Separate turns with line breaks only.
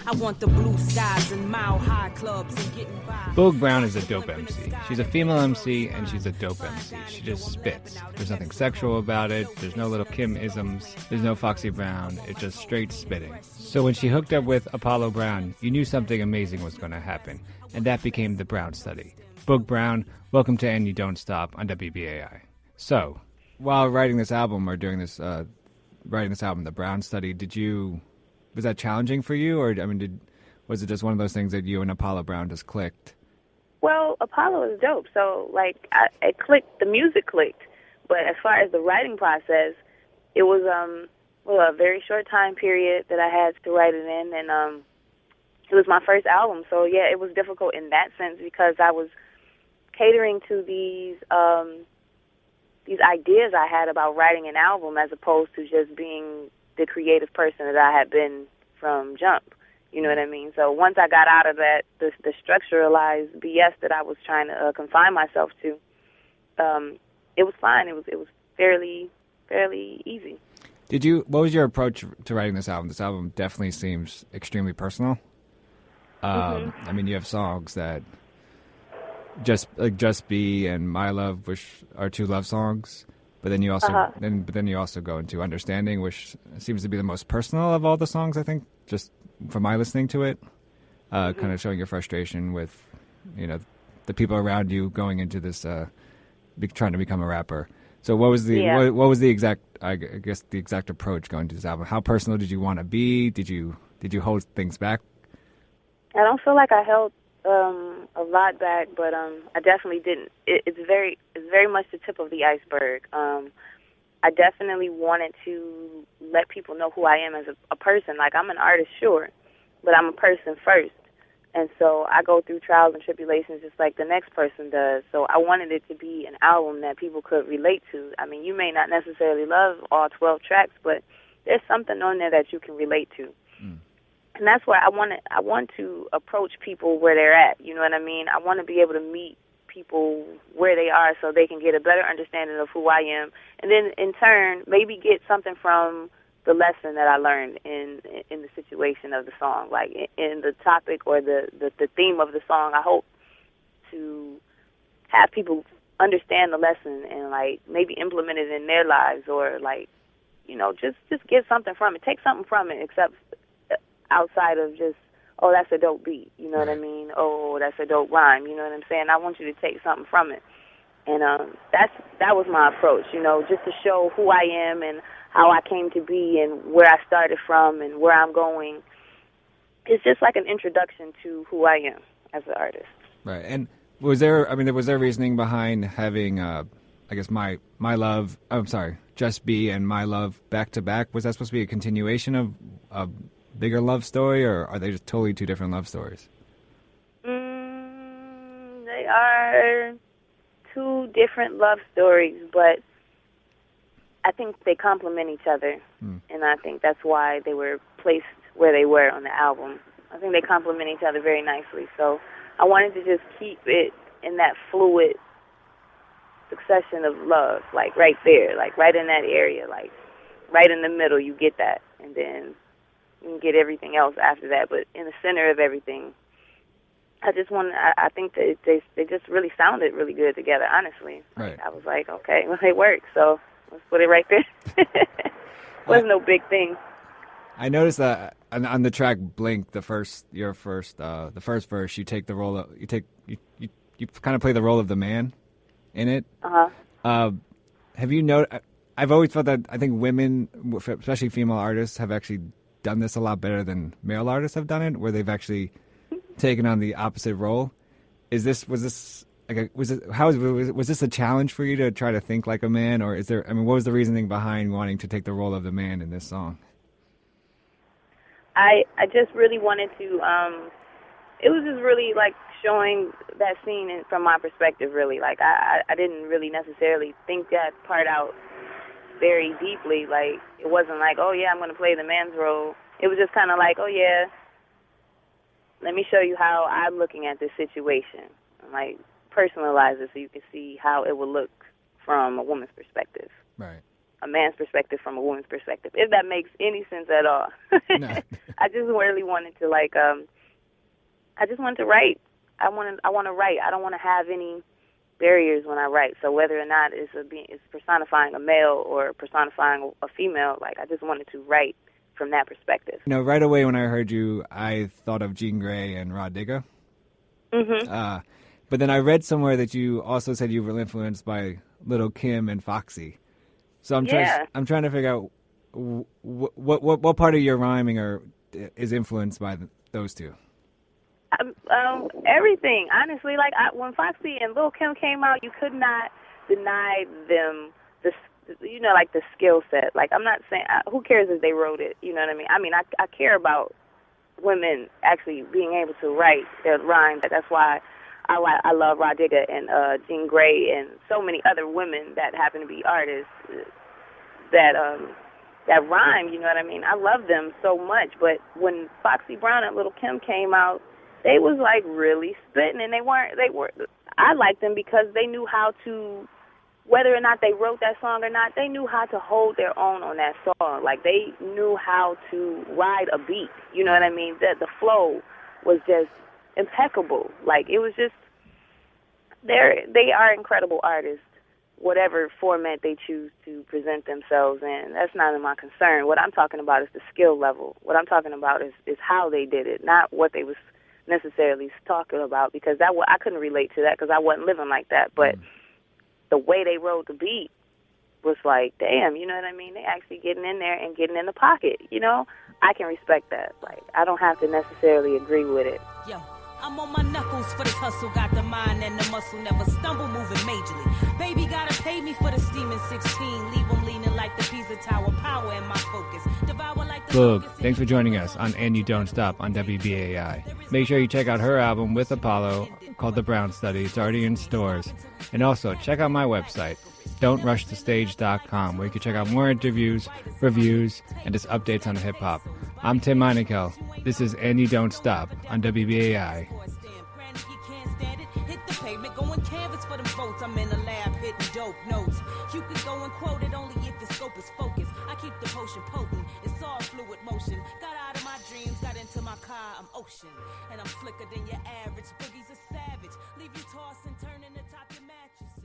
I want the blue skies and mile-high clubs and getting by.
Boog Brown is a dope MC. She's a female MC, and she's a dope MC. She just spits. There's nothing sexual about it. There's no Lil Kim-isms. There's no Foxy Brown. It's just straight spitting. So when she hooked up with Apollo Brown, you knew something amazing was going to happen, and that became the Brown Study. Boog Brown, welcome to And You Don't Stop on WBAI. So, while writing this album, or during this writing this album, The Brown Study, was that challenging for you, or was it just one of those things that you and Apollo Brown just clicked?
Well, Apollo is dope, so it clicked. The music clicked, but as far as the writing process, it was a very short time period that I had to write it in, and it was my first album, so yeah, it was difficult in that sense because I was catering to these ideas I had about writing an album as opposed to just being the creative person that I had been from jump. You know what I mean? So once I got out of that, the structuralized BS that I was trying to confine myself to, it was fine. It was fairly easy.
What was your approach to writing this album? This album definitely seems extremely personal. You have songs that Just Be and My Love, which are two love songs, but then you also go into Understanding, which seems to be the most personal of all the songs, I think, just from my listening to it, kind of showing your frustration with, the people around you going into this, trying to become a rapper. So what was the exact approach going to this album? How personal did you want to be? Did you hold things back?
I don't feel like I held a lot back, but I definitely didn't. It's very much the tip of the iceberg. I definitely wanted to let people know who I am as a person. Like, I'm an artist, sure, but I'm a person first. And so I go through trials and tribulations just like the next person does. So I wanted it to be an album that people could relate to. I mean, you may not necessarily love all 12 tracks, but there's something on there that you can relate to. And that's where I want to approach people where they're at. You know what I mean? I want to be able to meet people where they are so they can get a better understanding of who I am, and then in turn maybe get something from the lesson that I learned in the situation of the song, like in the topic or the theme of the song. I hope to have people understand the lesson and like maybe implement it in their lives, or like, just get something from it, take something from it, except outside of just, oh, that's a dope beat, you know what I mean? Oh, that's a dope rhyme, you know what I'm saying? I want you to take something from it. And that was my approach, just to show who I am and how I came to be and where I started from and where I'm going. It's just like an introduction to who I am as an artist.
Right. And was there reasoning behind having, Just Be and My Love back to back? Was that supposed to be a continuation of a bigger love story, or are they just totally two different love stories?
They are two different love stories, but I think they complement each other, and I think that's why they were placed where they were on the album. I think they complement each other very nicely, so I wanted to just keep it in that fluid succession of love, like right there, like right in that area, like right in the middle, you get that, and then you can get everything else after that. But in the center of everything, I think that they just really sounded really good together, honestly.
Right.
Like, I was like, okay, well, they work, so let's put it right there. Wasn't no big thing.
I noticed that on the track Blink, the first verse, you take the role of, you kind of play the role of the man in it. Have you noticed? I've always felt that I think women, especially female artists, have actually done this a lot better than male artists have done it, where they've actually taken on the opposite role. Was this a challenge for you to try to think like a man, or what was the reasoning behind wanting to take the role of the man in this song?
I just really wanted to, it was just really like showing that scene from my perspective, really. Like, I didn't really necessarily think that part out very deeply. Like, it wasn't like, oh yeah, I'm going to play the man's role. It was just kind of like, oh yeah, let me show you how I'm looking at this situation. And, personalize it so you can see how it would look from a woman's perspective.
Right.
a man's perspective from a woman's perspective, if that makes any sense at all.
No.
I just really wanted to I just wanted to write. I want to write. I don't want to have any barriers when I write. So whether or not it's personifying a male or personifying a female, like I just wanted to write from that perspective.
Right away when I heard you, I thought of Jean Grey and Rod Digger.
Mm-hmm.
But then I read somewhere that you also said you were influenced by Lil Kim and Foxy. So I'm trying to figure out what part of your rhyming is influenced by those two.
Everything, honestly. Like when Foxy and Lil Kim came out, you could not deny them the skill set. Like I'm not saying who cares if they wrote it. You know what I mean? I care about women actually being able to write their rhymes. That's why I love Rod Digger and Jean Grey and so many other women that happen to be artists that rhyme. You know what I mean? I love them so much. But when Foxy Brown and Lil Kim came out, they was like really spitting, and they were. I liked them because they knew how to, whether or not they wrote that song or not, they knew how to hold their own on that song. Like they knew how to ride a beat. You know what I mean? That the flow was just impeccable. Like it was just, they are incredible artists, whatever format they choose to present themselves in. That's not my concern. What I'm talking about is the skill level. What I'm talking about is how they did it, not what they was necessarily talking about, because I couldn't relate to that because I wasn't living like that. But the way they rode the beat was like, damn, you know what I mean? They actually getting in there and getting in the pocket, you know? I can respect that. Like, I don't have to necessarily agree with it.
Yo, I'm on my knuckles for this hustle, got the mind and the muscle, never stumble, moving majorly. Baby gotta pay me for the steaming 16, leave them leaning like the Pisa Tower, power in my focus. Devour like the
Boog, thanks for joining us on And You Don't Stop on WBAI. Make sure you check out her album with Apollo called The Brown Study. It's already in stores. And also, check out my website, don'trushthestage.com, where you can check out more interviews, reviews, and just updates on hip-hop. I'm Tim Meinecke. This is And You Don't Stop on WBAI.
Hit the pavement, going canvas for them boats. I'm in the lab hitting dope notes. You can go and quote it only if the scope is focused. I keep the potion potent, it's all fluid motion. Got out of my dreams, got into my car, I'm ocean. And I'm slicker than your average. Boogie's a savage, leave you tossing, turning to top your mattress.